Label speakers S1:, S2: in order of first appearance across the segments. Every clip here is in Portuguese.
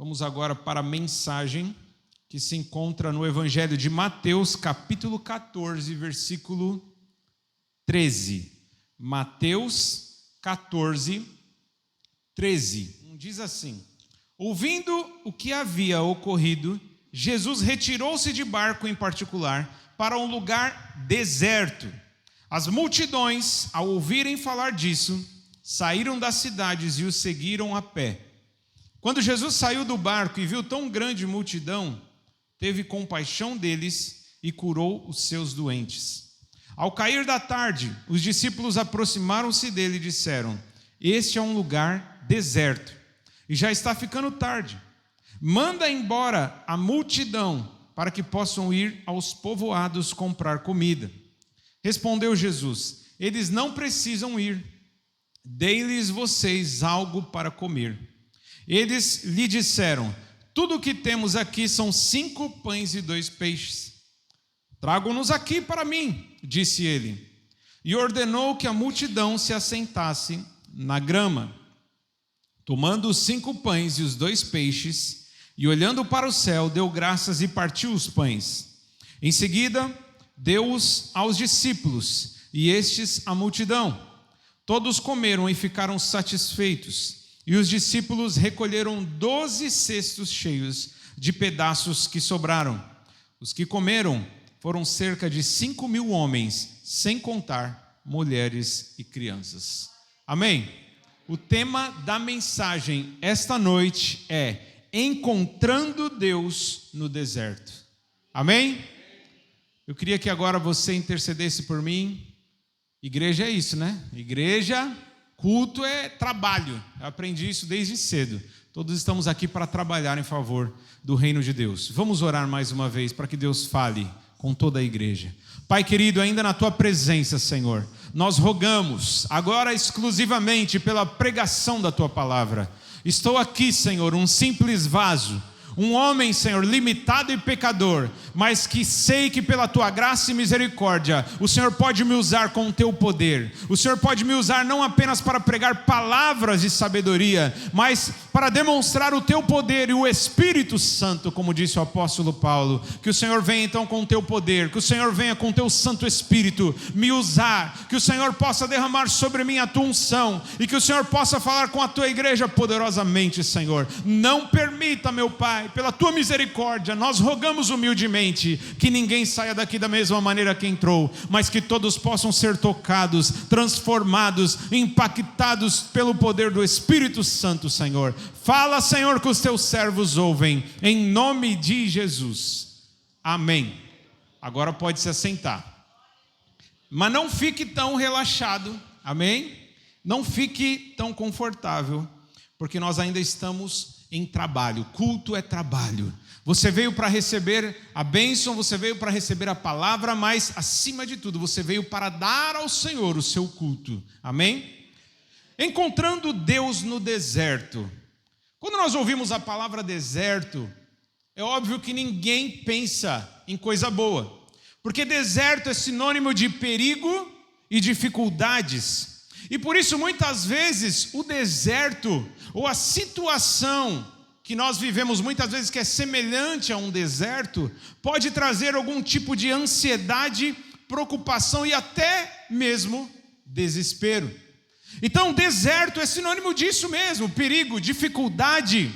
S1: Vamos agora para a mensagem que se encontra no Evangelho de Mateus, capítulo 14, versículo 13. Mateus 14, 13. Diz assim: ouvindo o que havia ocorrido, Jesus retirou-se de barco em particular para um lugar deserto. As multidões, ao ouvirem falar disso, saíram das cidades e o seguiram a pé. Quando Jesus saiu do barco e viu tão grande multidão, teve compaixão deles e curou os seus doentes. Ao cair da tarde, os discípulos aproximaram-se dele e disseram: este é um lugar deserto e já está ficando tarde. Manda embora a multidão para que possam ir aos povoados comprar comida. Respondeu Jesus: eles não precisam ir. Dei-lhes vocês algo para comer. Eles lhe disseram: tudo o que temos aqui são 5 pães e 2 peixes. Tragam-nos aqui para mim, disse ele. E ordenou que a multidão se assentasse na grama. Tomando os 5 pães e os 2 peixes, e olhando para o céu, deu graças e partiu os pães. Em seguida, deu-os aos discípulos, e estes à multidão. Todos comeram e ficaram satisfeitos. E os discípulos recolheram 12 cestos cheios de pedaços que sobraram. Os que comeram foram cerca de 5.000 homens, sem contar mulheres e crianças. Amém? O tema da mensagem esta noite é Encontrando Deus no Deserto. Amém? Eu queria que agora você intercedesse por mim. Igreja é isso, né? Igreja, culto é trabalho. Eu aprendi isso desde cedo. Todos estamos aqui para trabalhar em favor do reino de Deus. Vamos orar mais uma vez para que Deus fale com toda a igreja. Pai querido, ainda na tua presença, Senhor, nós rogamos agora exclusivamente pela pregação da tua palavra. Estou aqui, Senhor, um simples vaso, um homem, Senhor, limitado e pecador, mas que sei que pela tua graça e misericórdia, o Senhor pode me usar com o teu poder. O Senhor pode me usar não apenas para pregar palavras de sabedoria, mas para demonstrar o teu poder e o Espírito Santo, como disse o apóstolo Paulo. Que o Senhor venha então com o teu poder, que o Senhor venha com o teu Santo Espírito me usar, que o Senhor possa derramar sobre mim a tua unção e que o Senhor possa falar com a tua igreja poderosamente, Senhor. Não permita, meu Pai, pela tua misericórdia, nós rogamos humildemente que ninguém saia daqui da mesma maneira que entrou, mas que todos possam ser tocados, transformados, impactados pelo poder do Espírito Santo, Senhor. Fala, Senhor, que os teus servos ouvem, em nome de Jesus. Amém. Agora pode se assentar. Mas não fique tão relaxado, amém? Não fique tão confortável, porque nós ainda estamos em trabalho. Culto é trabalho. Você veio para receber a bênção, você veio para receber a palavra, mas acima de tudo, você veio para dar ao Senhor o seu culto. Amém? Encontrando Deus no deserto. Quando nós ouvimos a palavra deserto, é óbvio que ninguém pensa em coisa boa, porque deserto é sinônimo de perigo e dificuldades. E por isso, muitas vezes, o deserto, ou a situação que nós vivemos, muitas vezes que é semelhante a um deserto, pode trazer algum tipo de ansiedade, preocupação e até mesmo desespero. Então, deserto é sinônimo disso mesmo, perigo, dificuldade.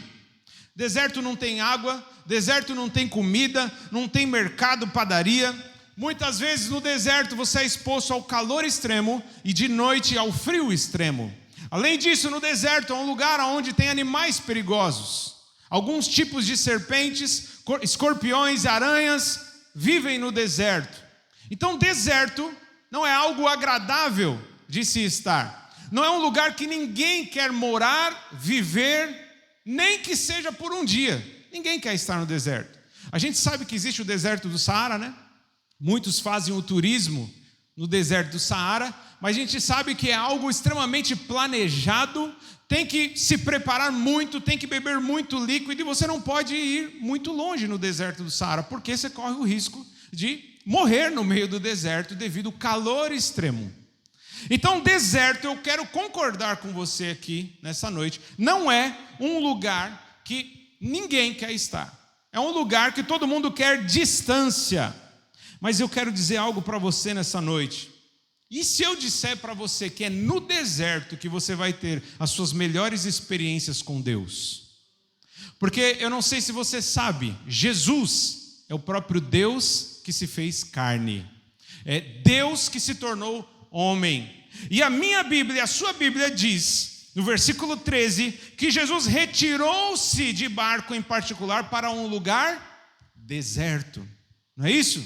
S1: Deserto não tem água, deserto não tem comida, não tem mercado, padaria. Muitas vezes no deserto você é exposto ao calor extremo e de noite ao frio extremo. Além disso, no deserto é um lugar onde tem animais perigosos. Alguns tipos de serpentes, escorpiões e aranhas vivem no deserto. Então, deserto não é algo agradável de se estar. Não é um lugar que ninguém quer morar, viver, nem que seja por um dia. Ninguém quer estar no deserto. A gente sabe que existe o deserto do Saara, né? Muitos fazem o turismo no deserto do Saara, mas a gente sabe que é algo extremamente planejado, tem que se preparar muito, tem que beber muito líquido e você não pode ir muito longe no deserto do Saara, porque você corre o risco de morrer no meio do deserto devido ao calor extremo. Então, deserto, eu quero concordar com você aqui nessa noite, não é um lugar que ninguém quer estar. É um lugar que todo mundo quer distância. Mas eu quero dizer algo para você nessa noite. E se eu disser para você que é no deserto que você vai ter as suas melhores experiências com Deus? Porque eu não sei se você sabe, Jesus é o próprio Deus que se fez carne. É Deus que se tornou homem. E a minha Bíblia, a sua Bíblia diz, no versículo 13, que Jesus retirou-se de barco em particular para um lugar deserto. Não é isso?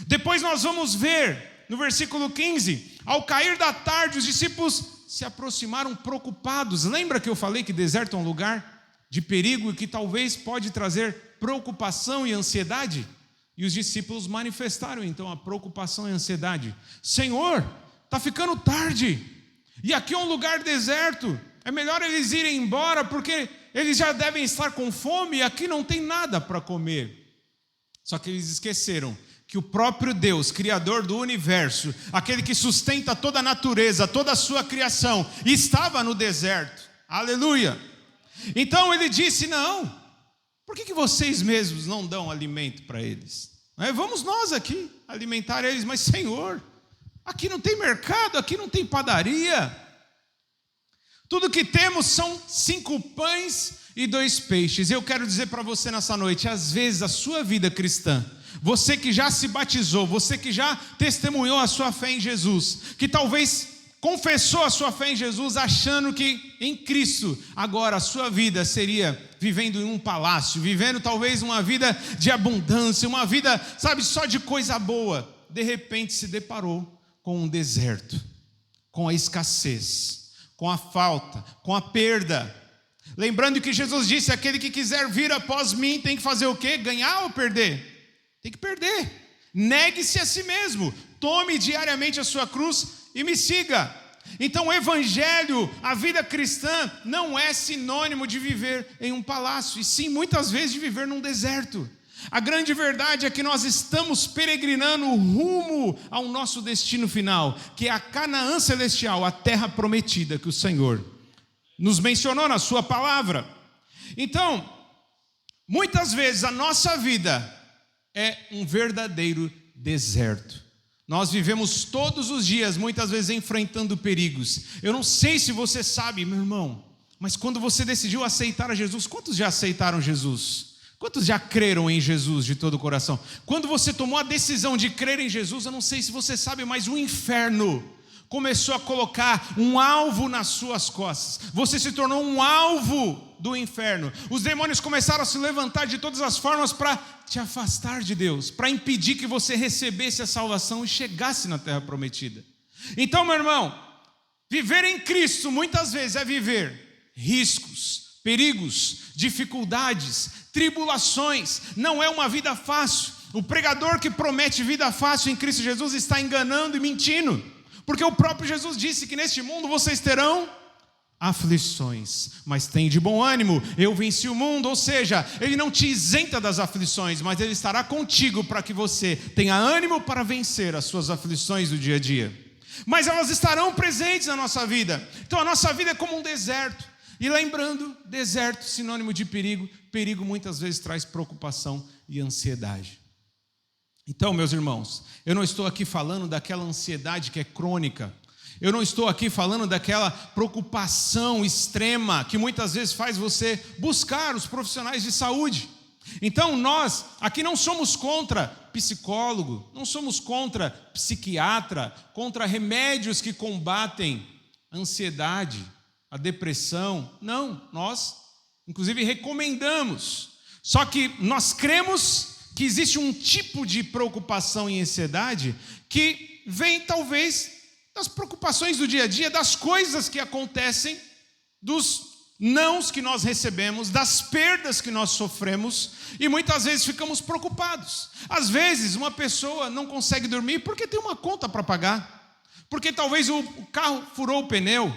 S1: Depois nós vamos ver, no versículo 15, ao cair da tarde, os discípulos se aproximaram preocupados. Lembra que eu falei que deserto é um lugar de perigo e que talvez pode trazer preocupação e ansiedade? E os discípulos manifestaram então a preocupação e a ansiedade. Senhor, está ficando tarde, e aqui é um lugar deserto, é melhor eles irem embora, porque eles já devem estar com fome, e aqui não tem nada para comer. Só que eles esqueceram que o próprio Deus, Criador do universo, aquele que sustenta toda a natureza, toda a sua criação, estava no deserto. Aleluia! Então ele disse, não, por que vocês mesmos não dão alimento para eles? Vamos nós aqui alimentar eles, mas Senhor, aqui não tem mercado, aqui não tem padaria. Tudo que temos são 5 pães e 2 peixes. Eu quero dizer para você nessa noite, às vezes a sua vida cristã, você que já se batizou, você que já testemunhou a sua fé em Jesus, que talvez confessou a sua fé em Jesus achando que em Cristo agora a sua vida seria vivendo em um palácio, vivendo talvez uma vida de abundância, uma vida, sabe, só de coisa boa. De repente se deparou com um deserto, com a escassez, com a falta, com a perda. Lembrando que Jesus disse, aquele que quiser vir após mim tem que fazer o quê? Ganhar ou perder? Tem que perder. Negue-se a si mesmo, tome diariamente a sua cruz e me siga. Então o evangelho, a vida cristã, não é sinônimo de viver em um palácio, e sim muitas vezes de viver num deserto. A grande verdade é que nós estamos peregrinando rumo ao nosso destino final, que é a Canaã celestial, a terra prometida que o Senhor nos mencionou na sua palavra. Então, muitas vezes a nossa vida é um verdadeiro deserto. Nós vivemos todos os dias, muitas vezes enfrentando perigos. Eu não sei se você sabe, meu irmão, mas quando você decidiu aceitar a Jesus, quantos já aceitaram Jesus? Quantos já creram em Jesus de todo o coração? Quando você tomou a decisão de crer em Jesus, eu não sei se você sabe, mas o inferno começou a colocar um alvo nas suas costas. Você se tornou um alvo do inferno. Os demônios começaram a se levantar de todas as formas para te afastar de Deus, para impedir que você recebesse a salvação e chegasse na terra prometida. Então, meu irmão, viver em Cristo muitas vezes é viver riscos, perigos, dificuldades, tribulações. Não é uma vida fácil. O pregador que promete vida fácil em Cristo Jesus está enganando e mentindo. Porque o próprio Jesus disse que neste mundo vocês terão aflições, mas tem de bom ânimo, eu venci o mundo. Ou seja, Ele não te isenta das aflições, mas Ele estará contigo para que você tenha ânimo para vencer as suas aflições do dia a dia. Mas elas estarão presentes na nossa vida. Então a nossa vida é como um deserto. E lembrando, deserto, sinônimo de perigo. Perigo muitas vezes traz preocupação e ansiedade. Então, meus irmãos, eu não estou aqui falando daquela ansiedade que é crônica. Eu não estou aqui falando daquela preocupação extrema que muitas vezes faz você buscar os profissionais de saúde. Então nós aqui não somos contra psicólogo, não somos contra psiquiatra, contra remédios que combatem a ansiedade, a depressão. Não, nós inclusive recomendamos. Só que nós cremos que existe um tipo de preocupação e ansiedade que vem talvez das preocupações do dia a dia, das coisas que acontecem, dos nãos que nós recebemos, das perdas que nós sofremos, e muitas vezes ficamos preocupados. Às vezes uma pessoa não consegue dormir porque tem uma conta para pagar, porque talvez o carro furou o pneu,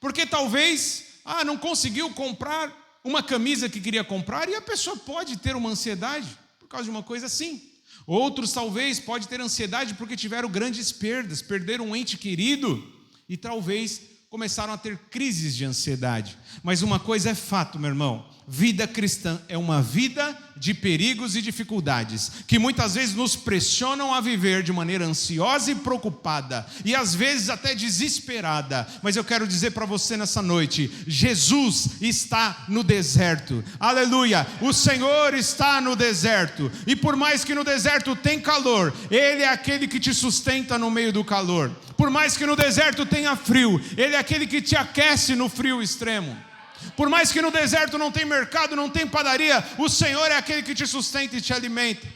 S1: porque talvez não conseguiu comprar uma camisa que queria comprar, e a pessoa pode ter uma ansiedade por causa de uma coisa assim. Outros talvez podem ter ansiedade porque tiveram grandes perdas, perderam um ente querido e talvez começaram a ter crises de ansiedade. Mas uma coisa é fato, meu irmão, vida cristã é uma vida de perigos e dificuldades, que muitas vezes nos pressionam a viver de maneira ansiosa e preocupada, e às vezes até desesperada. Mas eu quero dizer para você nessa noite: Jesus está no deserto, aleluia, o Senhor está no deserto, e por mais que no deserto tem calor, Ele é aquele que te sustenta no meio do calor. Por mais que no deserto tenha frio, Ele é aquele que te aquece no frio extremo. Por mais que no deserto não tem mercado, não tem padaria, o Senhor é aquele que te sustenta e te alimenta.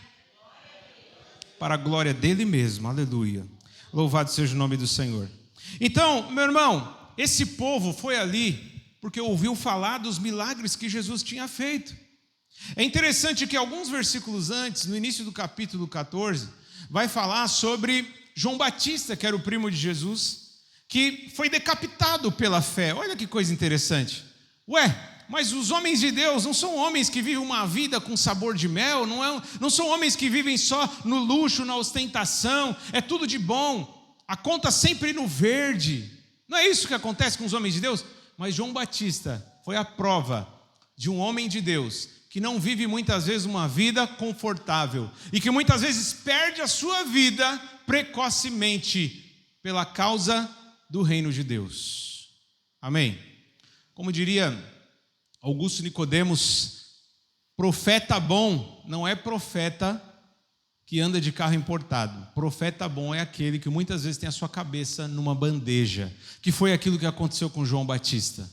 S1: Para a glória dEle mesmo, aleluia. Louvado seja o nome do Senhor. Então, meu irmão, esse povo foi ali porque ouviu falar dos milagres que Jesus tinha feito. É interessante que alguns versículos antes, no início do capítulo 14, vai falar sobre João Batista, que era o primo de Jesus, que foi decapitado pela fé. Olha que coisa interessante. Mas os homens de Deus não são homens que vivem uma vida com sabor de mel, não são homens que vivem só no luxo, na ostentação, é tudo de bom, a conta sempre no verde. Não é isso que acontece com os homens de Deus? Mas João Batista foi a prova de um homem de Deus que não vive muitas vezes uma vida confortável e que muitas vezes perde a sua vida precocemente pela causa do reino de Deus. Amém? Como diria Augusto Nicodemos, profeta bom não é profeta que anda de carro importado. Profeta bom é aquele que muitas vezes tem a sua cabeça numa bandeja, que foi aquilo que aconteceu com João Batista.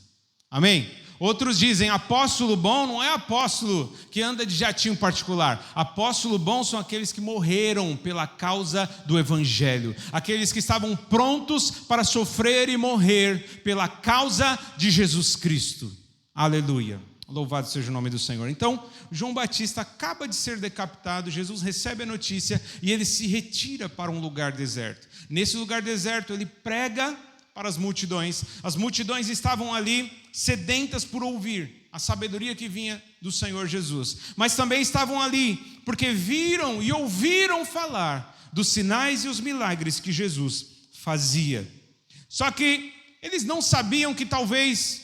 S1: Amém? Outros dizem, apóstolo bom não é apóstolo que anda de jatinho particular. Apóstolo bom são aqueles que morreram pela causa do evangelho. Aqueles que estavam prontos para sofrer e morrer pela causa de Jesus Cristo. Aleluia. Louvado seja o nome do Senhor. Então, João Batista acaba de ser decapitado, Jesus recebe a notícia e ele se retira para um lugar deserto. Nesse lugar deserto, ele prega para as multidões. As multidões estavam ali sedentas por ouvir a sabedoria que vinha do Senhor Jesus, mas também estavam ali porque viram e ouviram falar dos sinais e os milagres que Jesus fazia. Só que eles não sabiam que talvez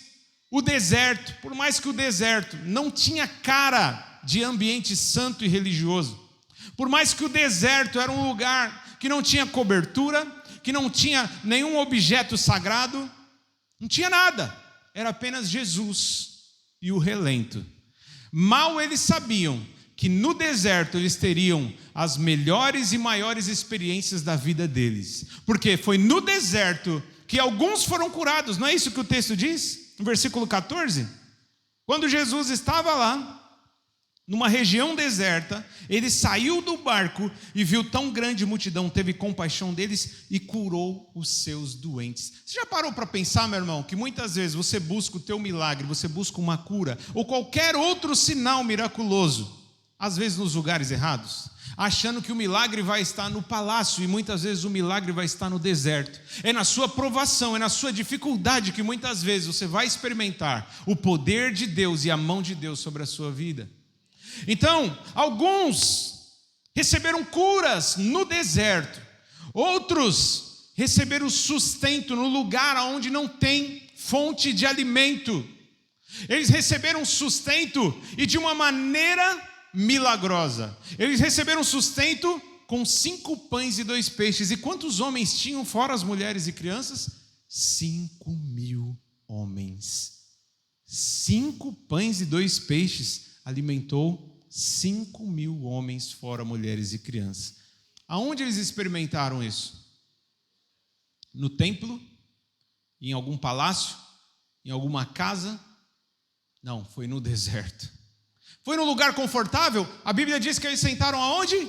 S1: o deserto, por mais que o deserto não tinha cara de ambiente santo e religioso, por mais que o deserto era um lugar que não tinha cobertura, que não tinha nenhum objeto sagrado, não tinha nada, era apenas Jesus e o relento. Mal eles sabiam que no deserto eles teriam as melhores e maiores experiências da vida deles, porque foi no deserto que alguns foram curados, não é isso que o texto diz? No versículo 14, quando Jesus estava lá, numa região deserta, ele saiu do barco e viu tão grande multidão, teve compaixão deles e curou os seus doentes. Você já parou para pensar, meu irmão, que muitas vezes você busca o teu milagre, você busca uma cura, ou qualquer outro sinal miraculoso, às vezes nos lugares errados, achando que o milagre vai estar no palácio, e muitas vezes o milagre vai estar no deserto. É na sua provação, é na sua dificuldade que muitas vezes você vai experimentar o poder de Deus e a mão de Deus sobre a sua vida. Então, alguns receberam curas no deserto, outros receberam sustento no lugar onde não tem fonte de alimento. Eles receberam sustento e de uma maneira milagrosa. Eles receberam sustento com 5 pães e 2 peixes. E quantos homens tinham, fora as mulheres e crianças? 5.000 homens. 5 pães e 2 peixes alimentou 5.000 homens, fora mulheres e crianças. Aonde eles experimentaram isso? No templo? Em algum palácio? Em alguma casa? Não, foi no deserto. Foi num lugar confortável? A Bíblia diz que eles sentaram aonde?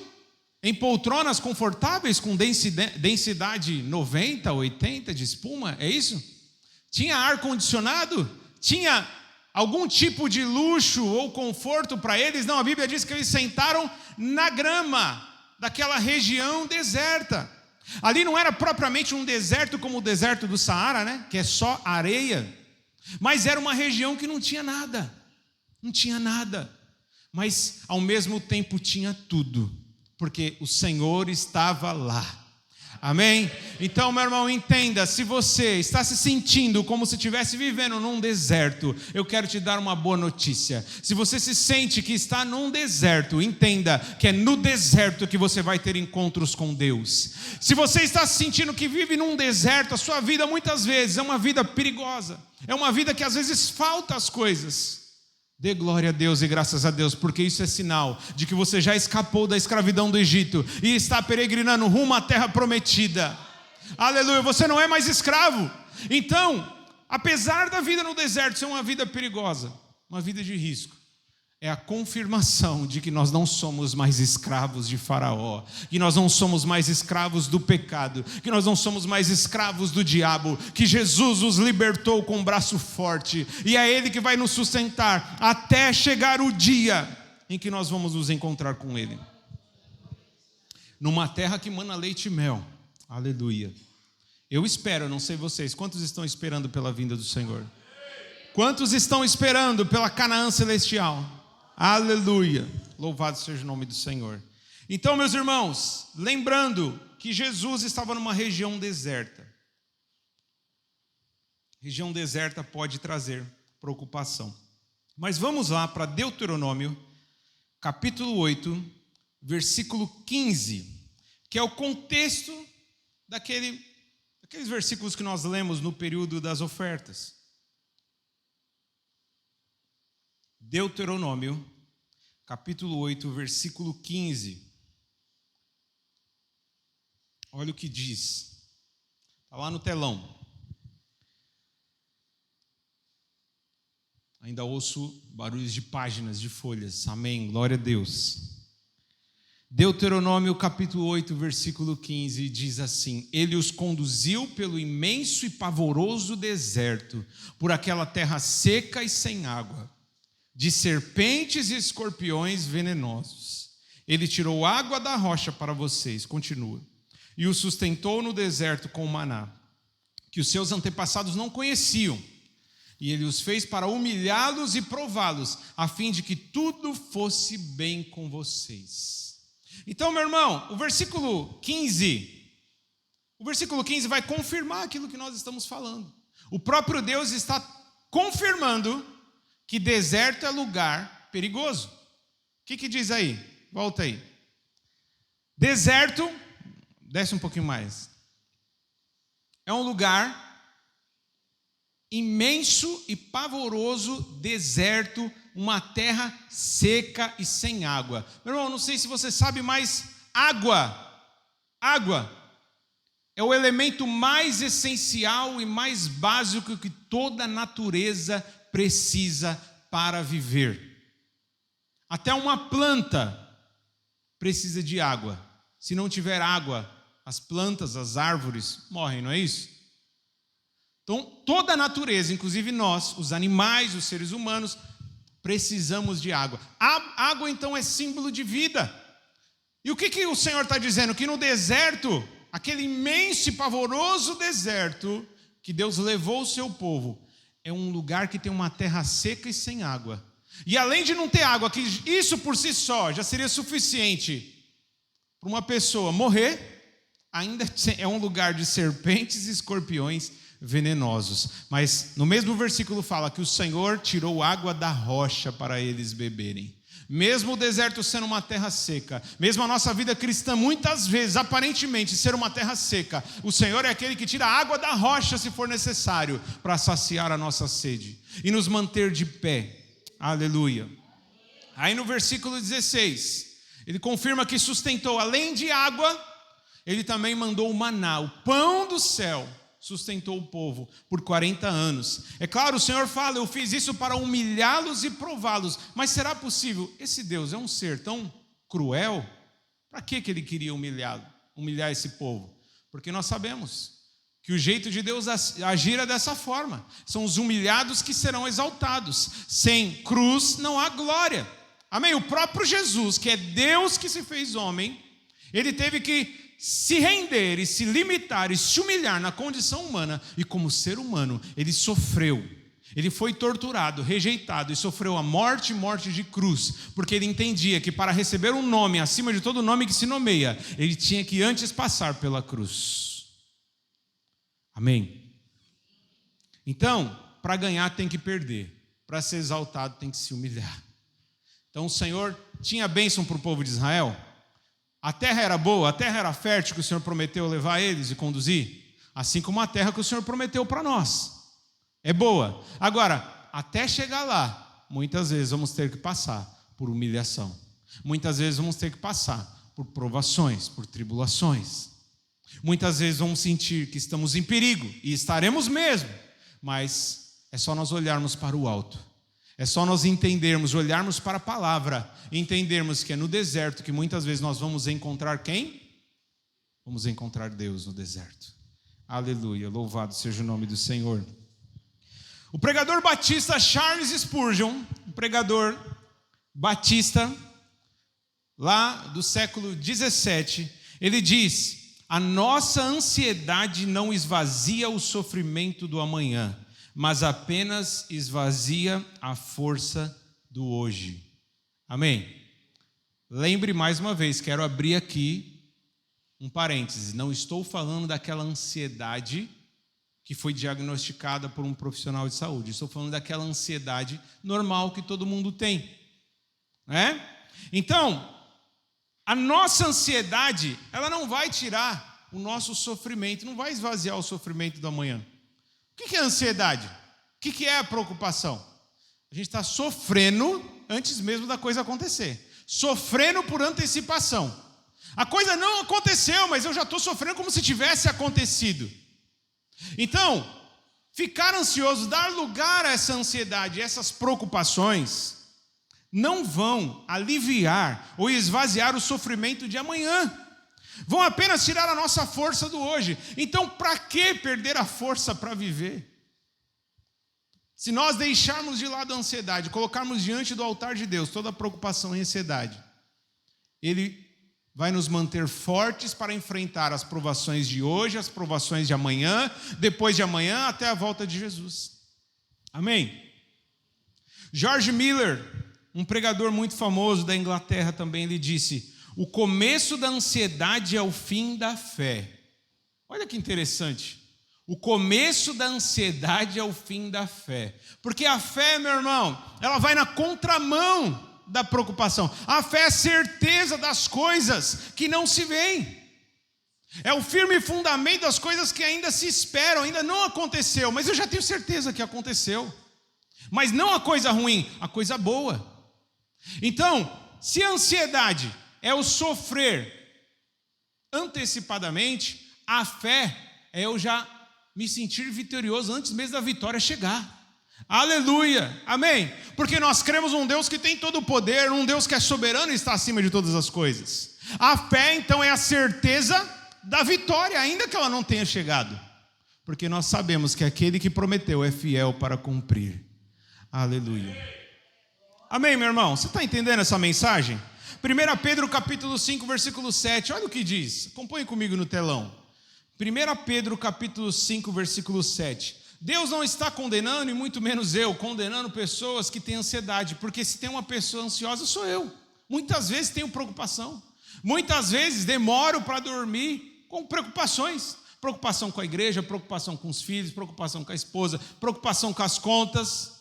S1: Em poltronas confortáveis, com densidade 90, 80 de espuma, é isso? Tinha ar-condicionado? Tinha algum tipo de luxo ou conforto para eles? Não, a Bíblia diz que eles sentaram na grama daquela região deserta. Ali não era propriamente um deserto como o deserto do Saara, né? Que é só areia. Mas era uma região que não tinha nada. Não tinha nada. Mas ao mesmo tempo tinha tudo, porque o Senhor estava lá. Amém? Então, meu irmão, entenda, se você está se sentindo como se estivesse vivendo num deserto, eu quero te dar uma boa notícia. Se você se sente que está num deserto, entenda que é no deserto que você vai ter encontros com Deus. Se você está se sentindo que vive num deserto, a sua vida muitas vezes é uma vida perigosa, é uma vida que às vezes falta as coisas. Dê glória a Deus e graças a Deus, porque isso é sinal de que você já escapou da escravidão do Egito e está peregrinando rumo à terra prometida. Aleluia, você não é mais escravo. Então, apesar da vida no deserto ser uma vida perigosa, uma vida de risco, é a confirmação de que nós não somos mais escravos de Faraó, que nós não somos mais escravos do pecado, que nós não somos mais escravos do diabo, que Jesus nos libertou com um braço forte, e é Ele que vai nos sustentar até chegar o dia em que nós vamos nos encontrar com Ele. Numa terra que mana leite e mel. Aleluia. Eu espero, não sei vocês, quantos estão esperando pela vinda do Senhor? Quantos estão esperando pela Canaã celestial? Aleluia, louvado seja o nome do Senhor. Então, meus irmãos, lembrando que Jesus estava numa região deserta. Região deserta pode trazer preocupação. Mas vamos lá para Deuteronômio, capítulo 8, versículo 15, que é o contexto daqueles versículos que nós lemos no período das ofertas. Deuteronômio, capítulo 8, versículo 15. Olha o que diz. Está lá no telão. Ainda ouço barulhos de páginas, de folhas. Amém, glória a Deus. Deuteronômio, capítulo 8, versículo 15, diz assim: Ele os conduziu pelo imenso e pavoroso deserto, por aquela terra seca e sem água, de serpentes e escorpiões venenosos. Ele tirou água da rocha para vocês, continua, e os sustentou no deserto com maná, que os seus antepassados não conheciam, e ele os fez para humilhá-los e prová-los, a fim de que tudo fosse bem com vocês. Então, meu irmão, o versículo 15 vai confirmar aquilo que nós estamos falando. O próprio Deus está confirmando que deserto é lugar perigoso. O que diz aí? Volta aí. Deserto, desce um pouquinho mais. É um lugar imenso e pavoroso, deserto, uma terra seca e sem água. Meu irmão, não sei se você sabe, mas água é o elemento mais essencial e mais básico que toda a natureza precisa para viver. Até uma planta precisa de água. Se não tiver água, as plantas, as árvores morrem, não é isso? Então, toda a natureza, inclusive nós, os animais, os seres humanos, precisamos de água. A água, então, é símbolo de vida. E o que o Senhor está dizendo? Que no deserto, aquele imenso e pavoroso deserto que Deus levou o seu povo, é um lugar que tem uma terra seca e sem água. E além de não ter água, que isso por si só já seria suficiente para uma pessoa morrer, ainda é um lugar de serpentes e escorpiões venenosos. Mas no mesmo versículo fala que o Senhor tirou água da rocha para eles beberem. Mesmo o deserto sendo uma terra seca, mesmo a nossa vida cristã muitas vezes, aparentemente, ser uma terra seca, o Senhor é aquele que tira a água da rocha se for necessário, para saciar a nossa sede e nos manter de pé. Aleluia. Aí no versículo 16, ele confirma que sustentou, além de água, ele também mandou o maná, o pão do céu, sustentou o povo por 40 anos. É claro, o Senhor fala, eu fiz isso para humilhá-los e prová-los. Mas será possível? Esse Deus é um ser tão cruel? Para que ele queria humilhar esse povo? Porque nós sabemos que o jeito de Deus agir é dessa forma. São os humilhados que serão exaltados. Sem cruz não há glória. Amém? O próprio Jesus, que é Deus que se fez homem, ele teve que se render e se limitar e se humilhar na condição humana, e como ser humano, ele sofreu. Ele foi torturado, rejeitado e sofreu a morte de cruz, porque ele entendia que para receber um nome acima de todo nome que se nomeia, ele tinha que antes passar pela cruz. Amém? Então, para ganhar tem que perder, para ser exaltado tem que se humilhar. Então o Senhor tinha bênção para o povo de Israel, a terra era boa, a terra era fértil que o Senhor prometeu levar eles e conduzir, assim como a terra que o Senhor prometeu para nós. É boa. Agora, até chegar lá, muitas vezes vamos ter que passar por humilhação. Muitas vezes vamos ter que passar por provações, por tribulações. Muitas vezes vamos sentir que estamos em perigo, e estaremos mesmo. Mas é só nós olharmos para o alto. É só nós entendermos, olharmos para a palavra, e entendermos que é no deserto que muitas vezes nós vamos encontrar quem? Vamos encontrar Deus no deserto. Aleluia, louvado seja o nome do Senhor. O pregador batista Charles Spurgeon, um pregador batista lá do século 17, ele diz: a nossa ansiedade não esvazia o sofrimento do amanhã, mas apenas esvazia a força do hoje. Amém? Lembre mais uma vez, quero abrir aqui um parêntese, não estou falando daquela ansiedade que foi diagnosticada por um profissional de saúde. Estou falando daquela ansiedade normal que todo mundo tem, né? Então, a nossa ansiedade, ela não vai tirar o nosso sofrimento, não vai esvaziar o sofrimento do amanhã. O que é a ansiedade? O que é a preocupação? A gente está sofrendo antes mesmo da coisa acontecer, sofrendo por antecipação. A coisa não aconteceu, mas eu já estou sofrendo como se tivesse acontecido. Então, ficar ansioso, dar lugar a essa ansiedade, essas preocupações, não vão aliviar ou esvaziar o sofrimento de amanhã. Vão apenas tirar a nossa força do hoje. Então, para que perder a força para viver? Se nós deixarmos de lado a ansiedade, colocarmos diante do altar de Deus toda a preocupação e ansiedade, Ele vai nos manter fortes para enfrentar as provações de hoje, as provações de amanhã, depois de amanhã, até a volta de Jesus. Amém? George Miller, um pregador muito famoso da Inglaterra também, ele disse: o começo da ansiedade é o fim da fé. Olha que interessante. O começo da ansiedade é o fim da fé. Porque a fé, meu irmão, ela vai na contramão da preocupação. A fé é a certeza das coisas que não se veem. É o firme fundamento das coisas que ainda se esperam, ainda não aconteceu, mas eu já tenho certeza que aconteceu. Mas não a coisa ruim, a coisa boa. Então, se a ansiedade é o sofrer antecipadamente, a fé é eu já me sentir vitorioso antes mesmo da vitória chegar. Aleluia, amém? Porque nós cremos num Deus que tem todo o poder, um Deus que é soberano e está acima de todas as coisas. A fé então é a certeza da vitória, ainda que ela não tenha chegado, porque nós sabemos que aquele que prometeu é fiel para cumprir. Aleluia. Amém, meu irmão? Você está entendendo essa mensagem? 1 Pedro capítulo 5, versículo 7, olha o que diz, acompanhe comigo no telão. 1 Pedro capítulo 5, versículo 7. Deus não está condenando, e muito menos eu, condenando pessoas que têm ansiedade, porque se tem uma pessoa ansiosa, sou eu. Muitas vezes tenho preocupação, muitas vezes demoro para dormir com preocupações. Preocupação com a igreja, preocupação com os filhos, preocupação com a esposa, preocupação com as contas,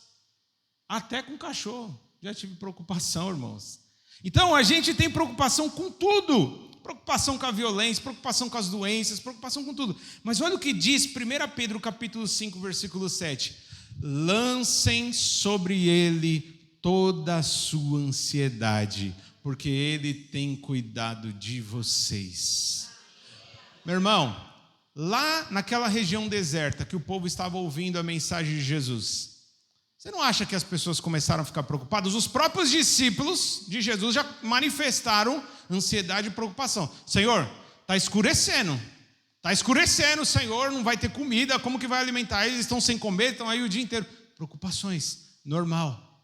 S1: até com o cachorro. Já tive preocupação, irmãos. Então a gente tem preocupação com tudo. Preocupação com a violência, preocupação com as doenças, preocupação com tudo. Mas olha o que diz 1 Pedro capítulo 5, versículo 7. Lancem sobre ele toda a sua ansiedade, porque ele tem cuidado de vocês. Meu irmão, lá naquela região deserta que o povo estava ouvindo a mensagem de Jesus, você não acha que as pessoas começaram a ficar preocupadas? Os próprios discípulos de Jesus já manifestaram ansiedade e preocupação. Senhor, está escurecendo, Senhor, não vai ter comida, como que vai alimentar? Eles estão sem comer, estão aí o dia inteiro. Preocupações, normal.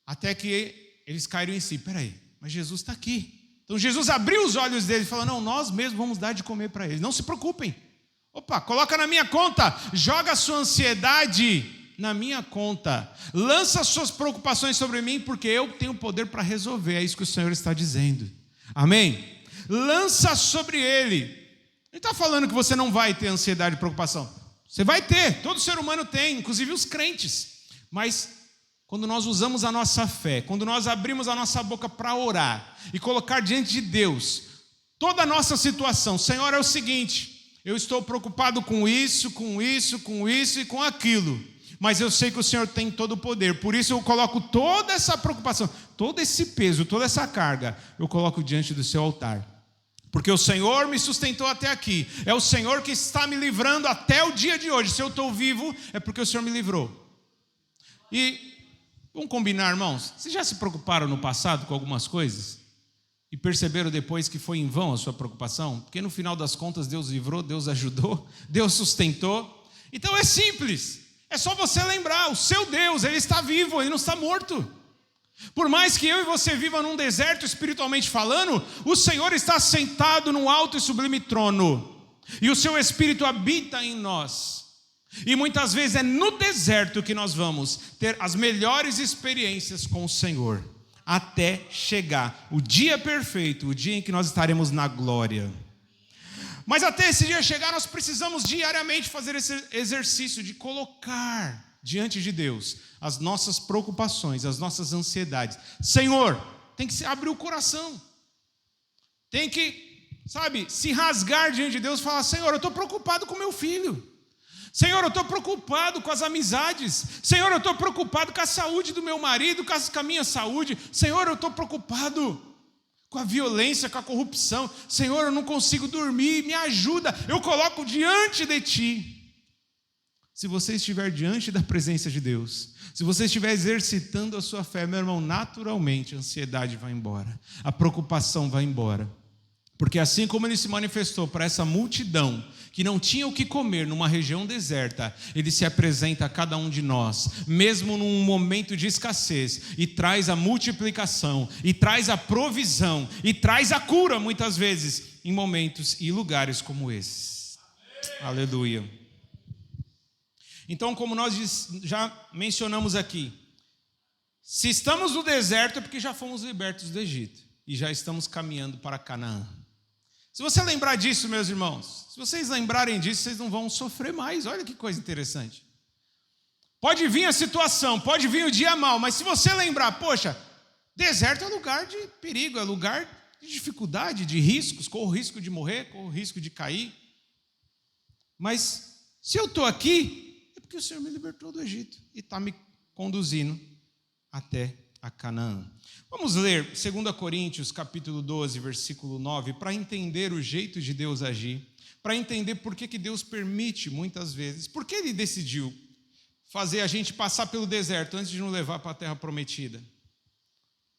S1: Até que eles caíram em si, peraí, mas Jesus está aqui. Então Jesus abriu os olhos deles e falou, não, nós mesmos vamos dar de comer para eles, não se preocupem. Opa, coloca na minha conta, joga a sua ansiedade na minha conta. Lança suas preocupações sobre mim, porque eu tenho poder para resolver. É isso que o Senhor está dizendo. Amém? Lança sobre Ele. Ele está falando que você não vai ter ansiedade e preocupação. Você vai ter, todo ser humano tem, inclusive os crentes. Mas quando nós usamos a nossa fé, quando nós abrimos a nossa boca para orar e colocar diante de Deus toda a nossa situação, Senhor, é o seguinte, eu estou preocupado com isso, com isso, com isso e com aquilo, mas eu sei que o Senhor tem todo o poder, por isso eu coloco toda essa preocupação, todo esse peso, toda essa carga, eu coloco diante do seu altar. Porque o Senhor me sustentou até aqui, é o Senhor que está me livrando até o dia de hoje. Se eu estou vivo, é porque o Senhor me livrou. E vamos combinar, irmãos, vocês já se preocuparam no passado com algumas coisas? E perceberam depois que foi em vão a sua preocupação? Porque no final das contas Deus livrou, Deus ajudou, Deus sustentou. Então é simples, é só você lembrar, o seu Deus, Ele está vivo, Ele não está morto. Por mais que eu e você viva num deserto espiritualmente falando, o Senhor está sentado num alto e sublime trono, e o seu Espírito habita em nós. E muitas vezes é no deserto que nós vamos ter as melhores experiências com o Senhor, até chegar o dia perfeito, o dia em que nós estaremos na glória. Mas até esse dia chegar, nós precisamos diariamente fazer esse exercício de colocar diante de Deus as nossas preocupações, as nossas ansiedades. Senhor, tem que abrir o coração, tem que, se rasgar diante de Deus e falar: Senhor, eu estou preocupado com meu filho. Senhor, eu estou preocupado com as amizades. Senhor, eu estou preocupado com a saúde do meu marido, com a minha saúde. Senhor, eu estou preocupado com a violência, com a corrupção. Senhor, eu não consigo dormir, me ajuda. Eu coloco diante de Ti. Se você estiver diante da presença de Deus, se você estiver exercitando a sua fé, meu irmão, naturalmente a ansiedade vai embora, a preocupação vai embora. Porque assim como Ele se manifestou para essa multidão que não tinha o que comer numa região deserta, Ele se apresenta a cada um de nós, mesmo num momento de escassez, e traz a multiplicação, e traz a provisão, e traz a cura, muitas vezes, em momentos e lugares como esses. Amém. Aleluia. Então, como nós já mencionamos aqui, se estamos no deserto é porque já fomos libertos do Egito e já estamos caminhando para Canaã. Se você lembrar disso, meus irmãos, se vocês lembrarem disso, vocês não vão sofrer mais. Olha que coisa interessante. Pode vir a situação, pode vir o dia mal, mas se você lembrar, poxa, deserto é lugar de perigo, é lugar de dificuldade, de riscos, corro risco de morrer, corro risco de cair. Mas se eu estou aqui, porque o Senhor me libertou do Egito e está me conduzindo até a Canaã. Vamos ler 2 Coríntios capítulo 12, versículo 9, para entender o jeito de Deus agir, para entender por que Deus permite muitas vezes, por que Ele decidiu fazer a gente passar pelo deserto antes de nos levar para a terra prometida.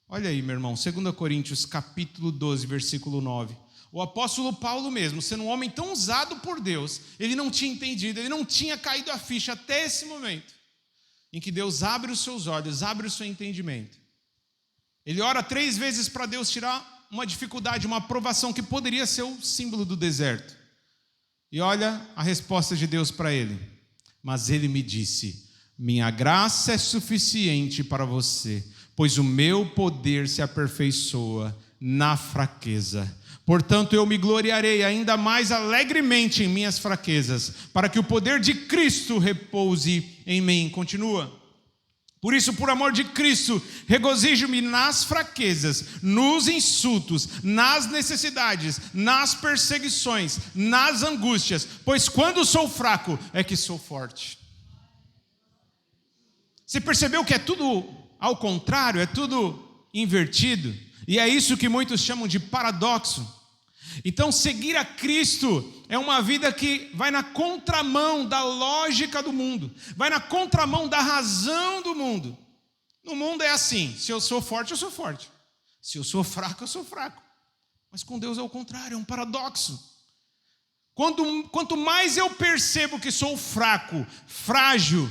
S1: Olha aí, meu irmão, 2 Coríntios capítulo 12, versículo 9. O apóstolo Paulo mesmo, sendo um homem tão usado por Deus, ele não tinha entendido, ele não tinha caído a ficha até esse momento, em que Deus abre os seus olhos, abre o seu entendimento. Ele ora 3 vezes para Deus tirar uma dificuldade, uma provação que poderia ser o símbolo do deserto. E olha a resposta de Deus para ele. Mas ele me disse: minha graça é suficiente para você, pois o meu poder se aperfeiçoa na fraqueza. Portanto, eu me gloriarei ainda mais alegremente em minhas fraquezas, para que o poder de Cristo repouse em mim. Continua. Por isso, por amor de Cristo, regozijo-me nas fraquezas, nos insultos, nas necessidades, nas perseguições, nas angústias, pois quando sou fraco é que sou forte. Você percebeu que é tudo ao contrário, é tudo invertido? E é isso que muitos chamam de paradoxo. Então, seguir a Cristo é uma vida que vai na contramão da lógica do mundo, vai na contramão da razão do mundo. No mundo é assim: se eu sou forte, eu sou forte. Se eu sou fraco, eu sou fraco. Mas com Deus é o contrário, é um paradoxo. Quanto mais eu percebo que sou fraco, frágil,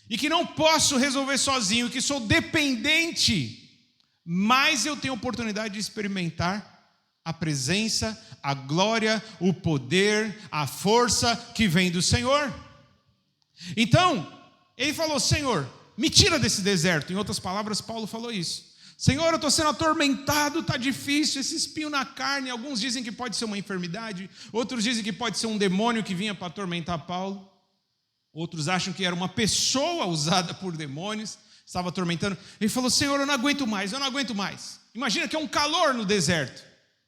S1: e que não posso resolver sozinho, que sou dependente, mais eu tenho oportunidade de experimentar a presença, a glória, o poder, a força que vem do Senhor. Então, ele falou: Senhor, me tira desse deserto. Em outras palavras, Paulo falou isso. Senhor, eu estou sendo atormentado, está difícil, esse espinho na carne. Alguns dizem que pode ser uma enfermidade, outros dizem que pode ser um demônio que vinha para atormentar Paulo. Outros acham que era uma pessoa usada por demônios, estava atormentando. Ele falou: Senhor, eu não aguento mais, eu não aguento mais. Imagina que é um calor no deserto,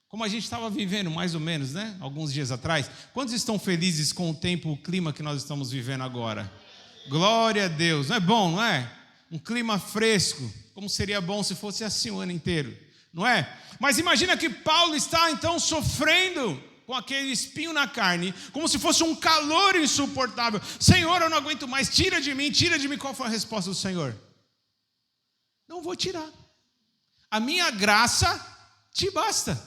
S1: como a gente estava vivendo mais ou menos, né? Alguns dias atrás. Quantos estão felizes com o tempo, o clima que nós estamos vivendo agora? Glória a Deus, não é bom, não é? Um clima fresco. Como seria bom se fosse assim o ano inteiro, não é? Mas imagina que Paulo está então sofrendo com aquele espinho na carne, como se fosse um calor insuportável. Senhor, eu não aguento mais, tira de mim, tira de mim. Qual foi a resposta do Senhor? Não vou tirar. A minha graça te basta.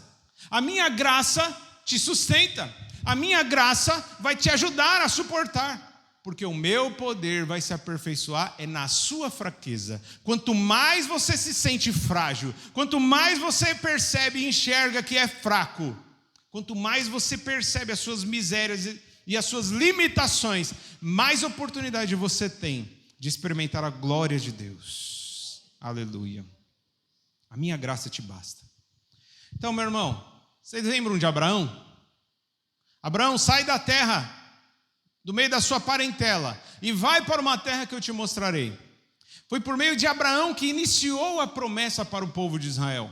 S1: A minha graça te sustenta. A minha graça vai te ajudar a suportar. Porque o meu poder vai se aperfeiçoar na sua fraqueza. Quanto mais você se sente frágil, quanto mais você percebe e enxerga que é fraco, quanto mais você percebe as suas misérias e as suas limitações, mais oportunidade você tem de experimentar a glória de Deus. Aleluia. A minha graça te basta. Então, meu irmão, vocês lembram de Abraão? Abraão, sai da terra, do meio da sua parentela, e vai para uma terra que eu te mostrarei. Foi por meio de Abraão que iniciou a promessa para o povo de Israel.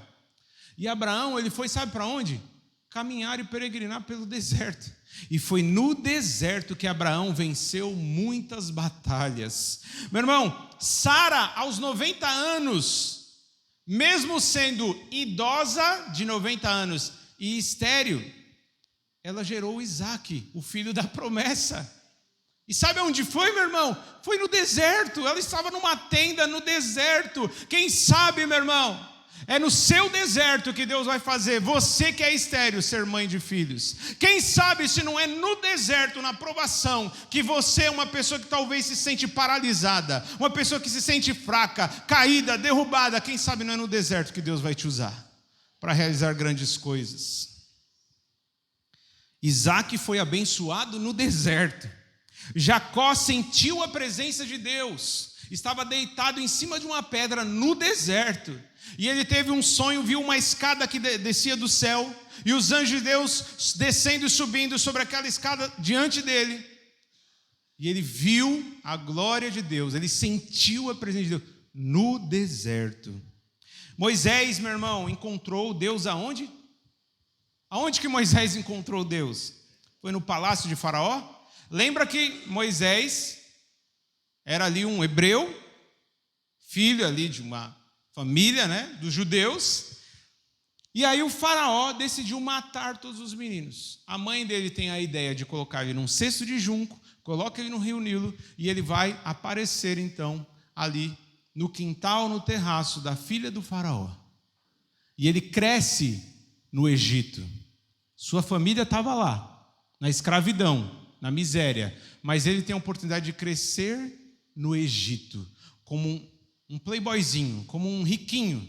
S1: E Abraão, ele foi, sabe para onde? Caminhar e peregrinar pelo deserto. E foi no deserto que Abraão venceu muitas batalhas. Meu irmão, Sara, aos 90 anos, mesmo sendo idosa de 90 anos e estéril, ela gerou Isaque, o filho da promessa. E sabe onde foi, meu irmão? Foi no deserto. Ela estava numa tenda no deserto. Quem sabe, meu irmão, é no seu deserto que Deus vai fazer você que é estéril ser mãe de filhos. Quem sabe se não é no deserto, na provação, que você é uma pessoa que talvez se sente paralisada, uma pessoa que se sente fraca, caída, derrubada. Quem sabe não é no deserto que Deus vai te usar para realizar grandes coisas. Isaque foi abençoado no deserto. Jacó sentiu a presença de Deus, estava deitado em cima de uma pedra no deserto, e ele teve um sonho, viu uma escada que descia do céu, e os anjos de Deus descendo e subindo sobre aquela escada diante dele, e ele viu a glória de Deus, ele sentiu a presença de Deus no deserto. Moisés, meu irmão, encontrou Deus aonde? Aonde que Moisés encontrou Deus? Foi no palácio de Faraó? Lembra que Moisés era ali um hebreu, filho ali de uma família, né, dos judeus, e aí o faraó decidiu matar todos os meninos. A mãe dele tem a ideia de colocar ele num cesto de junco, coloca ele no rio Nilo, e ele vai aparecer então ali no quintal, no terraço da filha do faraó. E ele cresce no Egito. Sua família estava lá, na escravidão, na miséria, mas ele tem a oportunidade de crescer no Egito, como um playboyzinho, como um riquinho.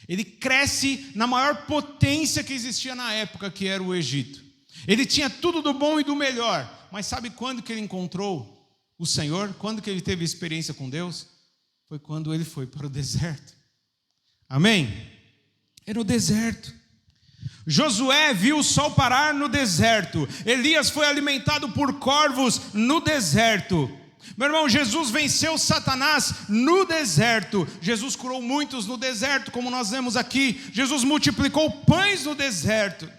S1: Ele cresce na maior potência que existia na época, que era o Egito. Ele tinha tudo do bom e do melhor, mas sabe quando que ele encontrou o Senhor? Quando que ele teve experiência com Deus? Foi quando ele foi para o deserto. Amém? Era o deserto. Josué viu o sol parar no deserto. Elias foi alimentado por corvos no deserto. Meu irmão, Jesus venceu Satanás no deserto. Jesus curou muitos no deserto, como nós vemos aqui. Jesus multiplicou pães no deserto.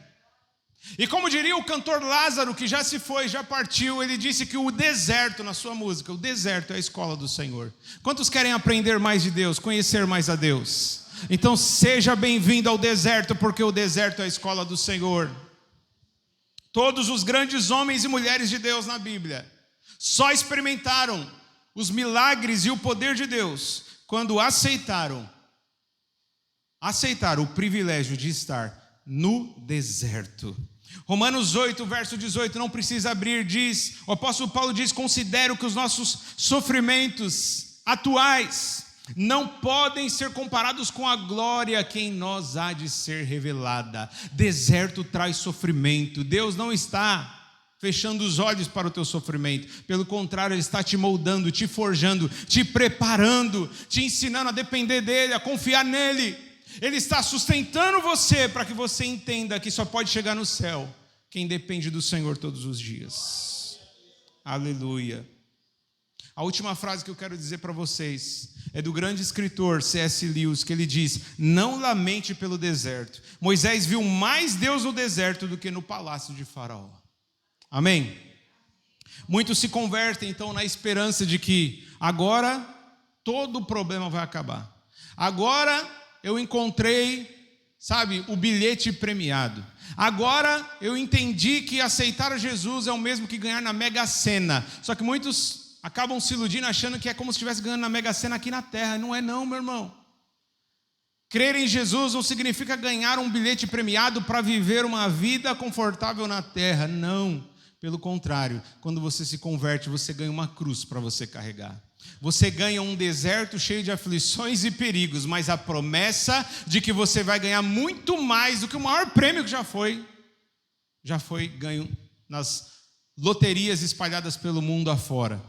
S1: E como diria o cantor Lázaro, que já se foi, já partiu, ele disse que o deserto, na sua música, o deserto é a escola do Senhor. Quantos querem aprender mais de Deus, conhecer mais a Deus? Então seja bem-vindo ao deserto, porque o deserto é a escola do Senhor. Todos os grandes homens e mulheres de Deus na Bíblia só experimentaram os milagres e o poder de Deus quando aceitaram o privilégio de estar no deserto. Romanos 8, verso 18, não precisa abrir, diz, o apóstolo Paulo diz: considero que os nossos sofrimentos atuais não podem ser comparados com a glória que em nós há de ser revelada. Deserto traz sofrimento. Deus não está fechando os olhos para o teu sofrimento. Pelo contrário, Ele está te moldando, te forjando, te preparando, te ensinando a depender dEle, a confiar nele. Ele está sustentando você para que você entenda que só pode chegar no céu quem depende do Senhor todos os dias. Aleluia. A última frase que eu quero dizer para vocês é do grande escritor C.S. Lewis, que ele diz: não lamente pelo deserto. Moisés viu mais Deus no deserto do que no palácio de Faraó. Amém? Muitos se convertem então na esperança de que agora todo o problema vai acabar. Agora eu encontrei, sabe, o bilhete premiado. Agora eu entendi que aceitar Jesus é o mesmo que ganhar na Mega Sena. Só que muitos acabam se iludindo achando que é como se estivesse ganhando na Mega Sena aqui na terra. Não é não, meu irmão. Crer em Jesus não significa ganhar um bilhete premiado para viver uma vida confortável na terra. Não. Pelo contrário, quando você se converte, você ganha uma cruz para você carregar. Você ganha um deserto cheio de aflições e perigos, mas a promessa de que você vai ganhar muito mais do que o maior prêmio que já foi ganho nas loterias espalhadas pelo mundo afora.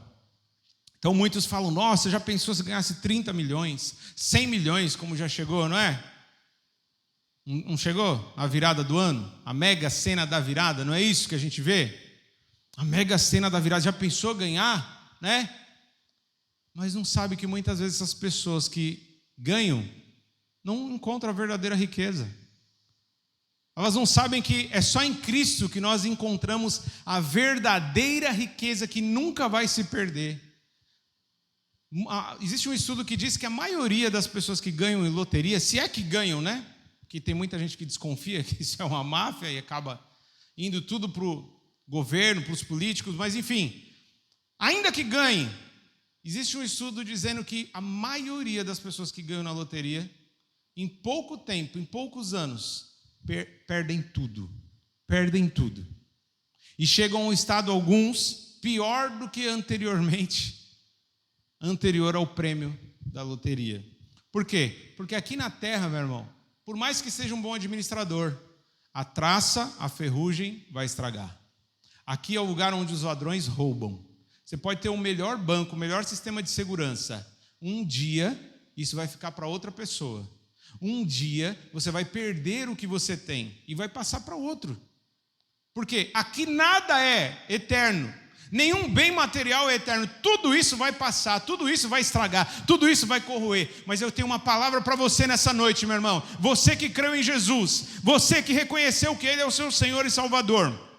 S1: Então muitos falam: nossa, já pensou se ganhasse 30 milhões, 100 milhões, como já chegou, não é? Não chegou a virada do ano? A Mega Sena da virada, não é isso que a gente vê? A Mega Sena da virada, já pensou ganhar, né? Mas não sabe que muitas vezes essas pessoas que ganham não encontram a verdadeira riqueza. Elas não sabem que é só em Cristo que nós encontramos a verdadeira riqueza que nunca vai se perder. Existe um estudo que diz que a maioria das pessoas que ganham em loteria, se é que ganham, né? Porque tem muita gente que desconfia que isso é uma máfia e acaba indo tudo para o governo, para os políticos, mas enfim, ainda que ganhem, existe um estudo dizendo que a maioria das pessoas que ganham na loteria, em pouco tempo, em poucos anos, perdem tudo. E chegam a um estado, alguns, pior do que anterior ao prêmio da loteria. Por quê? Porque aqui na terra, meu irmão, por mais que seja um bom administrador, a traça, a ferrugem vai estragar. Aqui é o lugar onde os ladrões roubam. Você pode ter o melhor banco, o melhor sistema de segurança. Um dia, isso vai ficar para outra pessoa. Um dia, você vai perder o que você tem e vai passar para outro. Porque aqui nada é eterno. Nenhum bem material é eterno. Tudo isso vai passar, tudo isso vai estragar, tudo isso vai corroer. Mas eu tenho uma palavra para você nessa noite, meu irmão. Você que creu em Jesus, você que reconheceu que Ele é o seu Senhor e Salvador,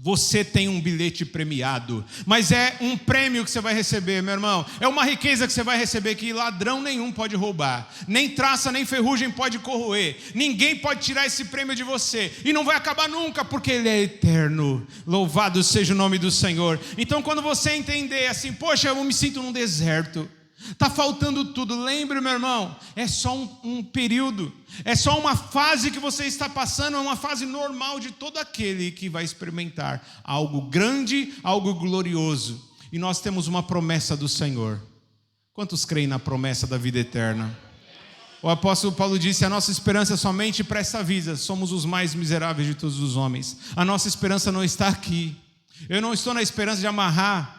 S1: você tem um bilhete premiado, mas é um prêmio que você vai receber, meu irmão. É uma riqueza que você vai receber que ladrão nenhum pode roubar, nem traça, nem ferrugem pode corroer. Ninguém pode tirar esse prêmio de você, e não vai acabar nunca, porque ele é eterno. Louvado seja o nome do Senhor. Então quando você entender assim, poxa, eu me sinto num deserto, está faltando tudo, lembre, meu irmão, é só um período, é só uma fase que você está passando, é uma fase normal de todo aquele que vai experimentar algo grande, algo glorioso. E nós temos uma promessa do Senhor. Quantos creem na promessa da vida eterna? O apóstolo Paulo disse: a nossa esperança é somente para essa vida, somos os mais miseráveis de todos os homens. A nossa esperança não está aqui. Eu não estou na esperança de amarrar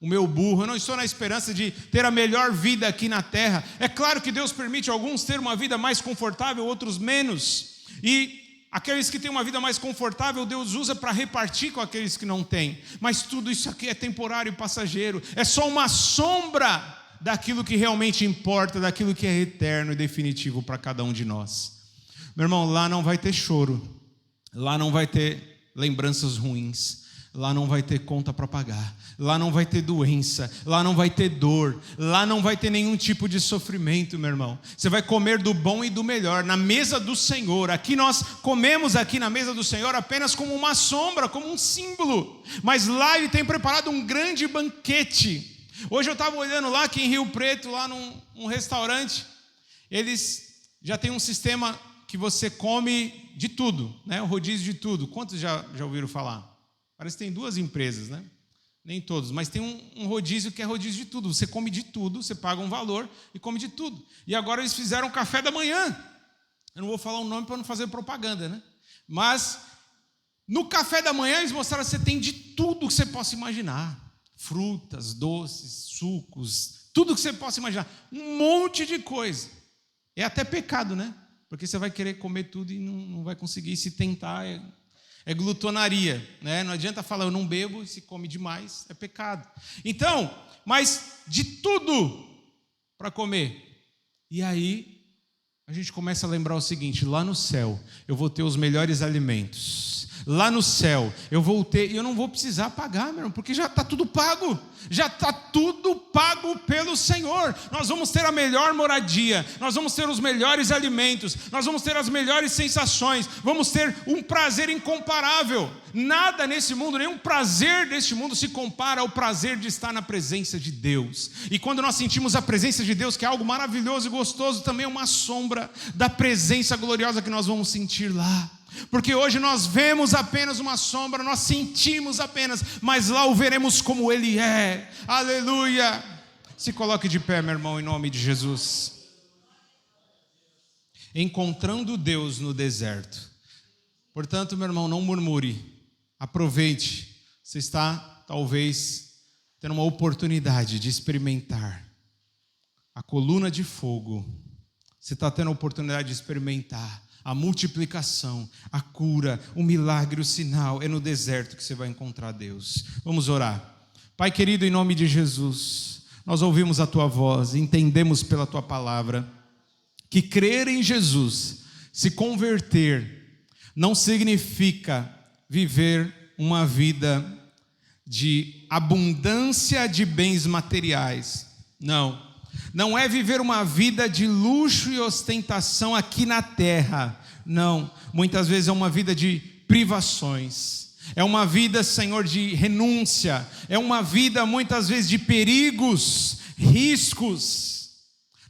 S1: o meu burro, eu não estou na esperança de ter a melhor vida aqui na terra. É claro que Deus permite alguns ter uma vida mais confortável, outros menos. E aqueles que têm uma vida mais confortável, Deus usa para repartir com aqueles que não têm. Mas tudo isso aqui é temporário e passageiro. É só uma sombra daquilo que realmente importa, daquilo que é eterno e definitivo para cada um de nós. Meu irmão, lá não vai ter choro. Lá não vai ter lembranças ruins. Lá não vai ter conta para pagar, lá não vai ter doença, lá não vai ter dor, lá não vai ter nenhum tipo de sofrimento, meu irmão. Você vai comer do bom e do melhor na mesa do Senhor. Aqui nós comemos aqui na mesa do Senhor apenas como uma sombra, como um símbolo, mas lá Ele tem preparado um grande banquete. Hoje eu estava olhando lá aqui em Rio Preto, lá num restaurante, eles já têm um sistema que você come de tudo, né? O rodízio de tudo. Quantos já ouviram falar? Parece que tem 2 empresas, né? Nem todos, mas tem um rodízio que é rodízio de tudo. Você come de tudo, você paga um valor e come de tudo. E agora eles fizeram café da manhã. Eu não vou falar o nome para não fazer propaganda, né? Mas no café da manhã eles mostraram que você tem de tudo que você possa imaginar. Frutas, doces, sucos, tudo que você possa imaginar. Um monte de coisa. É até pecado, né? Porque você vai querer comer tudo e não vai conseguir. Se tentar, é glutonaria, né? Não adianta falar, eu não bebo, e se come demais, é pecado. Então, mas de tudo para comer. E aí, a gente começa a lembrar o seguinte: lá no céu, eu vou ter os melhores alimentos. Lá no céu, eu vou ter, e eu não vou precisar pagar, meu irmão, porque já está tudo pago. Já está tudo pago pelo Senhor. Nós vamos ter a melhor moradia, nós vamos ter os melhores alimentos, nós vamos ter as melhores sensações, vamos ter um prazer incomparável. Nada nesse mundo, nenhum prazer deste mundo se compara ao prazer de estar na presença de Deus. E quando nós sentimos a presença de Deus, que é algo maravilhoso e gostoso, também é uma sombra da presença gloriosa que nós vamos sentir lá. Porque hoje nós vemos apenas uma sombra, nós sentimos apenas, mas lá o veremos como Ele é. Aleluia! Se coloque de pé, meu irmão, em nome de Jesus. Encontrando Deus no deserto. Portanto, meu irmão, não murmure. Aproveite. Você está, talvez, tendo uma oportunidade de experimentar a coluna de fogo. Você está tendo a oportunidade de experimentar a multiplicação, a cura, o milagre, o sinal. É no deserto que você vai encontrar Deus. Vamos orar. Pai querido, em nome de Jesus, nós ouvimos a Tua voz, entendemos pela Tua palavra que crer em Jesus, se converter, não significa viver uma vida de abundância de bens materiais. Não é viver uma vida de luxo e ostentação aqui na terra. Não, muitas vezes é uma vida de privações. É uma vida, Senhor, de renúncia. É uma vida, muitas vezes, de perigos, riscos.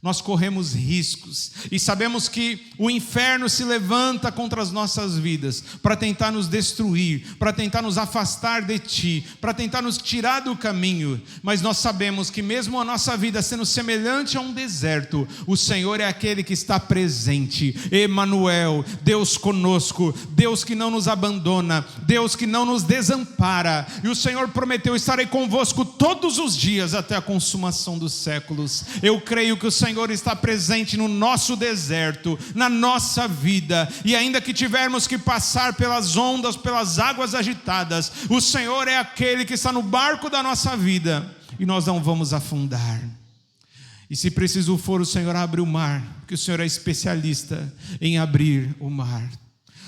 S1: Nós corremos riscos e sabemos que o inferno se levanta contra as nossas vidas para tentar nos destruir, para tentar nos afastar de Ti, para tentar nos tirar do caminho. Mas nós sabemos que mesmo a nossa vida sendo semelhante a um deserto, o Senhor é aquele que está presente. Emanuel, Deus conosco, Deus que não nos abandona, Deus que não nos desampara. E o Senhor prometeu: estarei convosco todos os dias até a consumação dos séculos. Eu creio que o Senhor está presente no nosso deserto, na nossa vida, e ainda que tivermos que passar pelas ondas, pelas águas agitadas, o Senhor é aquele que está no barco da nossa vida, e nós não vamos afundar. E se preciso for, o Senhor abre o mar, porque o Senhor é especialista em abrir o mar.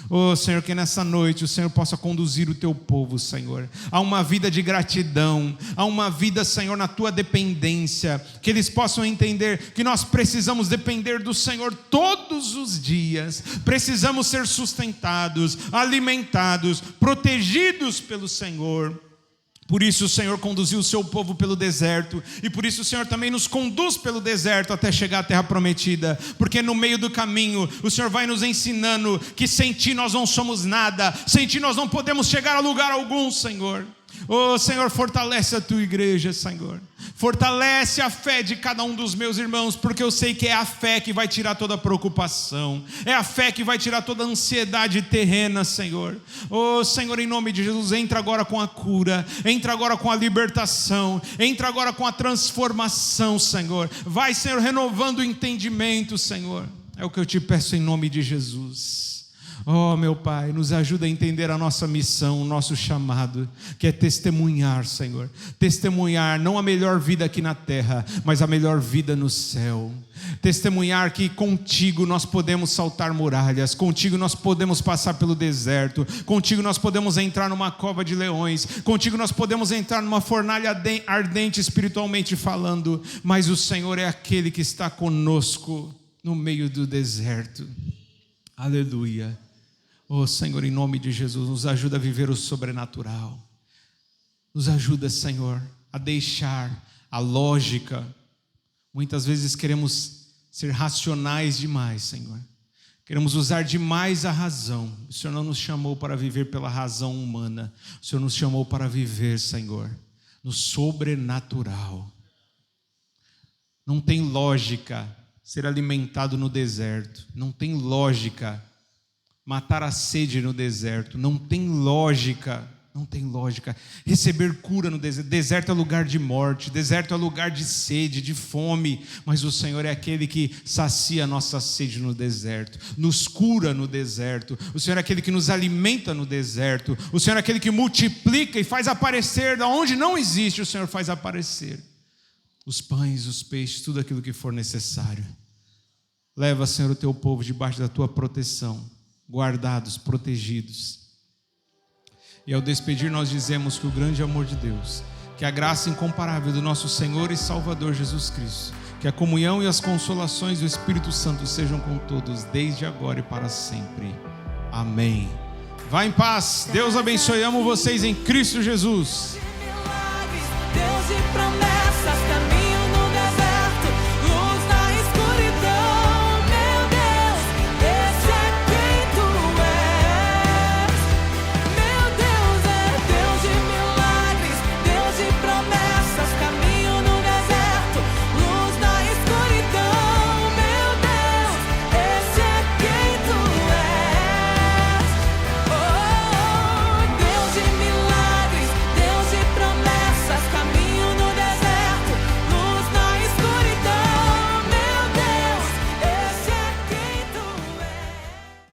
S1: Oh Senhor, que nessa noite o Senhor possa conduzir o Teu povo, Senhor, a uma vida de gratidão, a uma vida, Senhor, na Tua dependência, que eles possam entender que nós precisamos depender do Senhor todos os dias, precisamos ser sustentados, alimentados, protegidos pelo Senhor. Por isso o Senhor conduziu o seu povo pelo deserto, e por isso o Senhor também nos conduz pelo deserto até chegar à terra prometida, porque no meio do caminho o Senhor vai nos ensinando que sem Ti nós não somos nada, sem Ti nós não podemos chegar a lugar algum, Senhor. Oh Senhor, fortalece a Tua igreja, Senhor, fortalece a fé de cada um dos meus irmãos, porque eu sei que é a fé que vai tirar toda a preocupação, é a fé que vai tirar toda a ansiedade terrena, Senhor. Oh Senhor, em nome de Jesus, entra agora com a cura, entra agora com a libertação, entra agora com a transformação, Senhor. Vai, Senhor, renovando o entendimento, Senhor. É o que eu Te peço em nome de Jesus. Oh meu Pai, nos ajuda a entender a nossa missão, o nosso chamado, que é testemunhar, Senhor. Testemunhar não a melhor vida aqui na terra, mas a melhor vida no céu. Testemunhar que contigo nós podemos saltar muralhas, contigo nós podemos passar pelo deserto, contigo nós podemos entrar numa cova de leões, contigo nós podemos entrar numa fornalha ardente espiritualmente falando, mas o Senhor é aquele que está conosco no meio do deserto. Aleluia. Oh Senhor, em nome de Jesus, nos ajuda a viver o sobrenatural. Nos ajuda, Senhor, a deixar a lógica. Muitas vezes queremos ser racionais demais, Senhor. Queremos usar demais a razão. O Senhor não nos chamou para viver pela razão humana. O Senhor nos chamou para viver, Senhor, no sobrenatural. Não tem lógica ser alimentado no deserto. Não tem lógica matar a sede no deserto. Não tem lógica Não tem lógica. Receber cura no deserto. Deserto é lugar de morte, deserto é lugar de sede, de fome. Mas o Senhor é aquele que sacia a nossa sede no deserto, nos cura no deserto. O Senhor é aquele que nos alimenta no deserto. O Senhor é aquele que multiplica e faz aparecer da onde não existe. O Senhor faz aparecer os pães, os peixes, tudo aquilo que for necessário. Leva, Senhor, o teu povo debaixo da tua proteção, guardados, protegidos. E ao despedir nós dizemos que o grande amor de Deus, que a graça incomparável do nosso Senhor e Salvador Jesus Cristo, que a comunhão e as consolações do Espírito Santo sejam com todos, desde agora e para sempre. Amém. Vá em paz. Deus abençoe. Amo vocês em Cristo Jesus.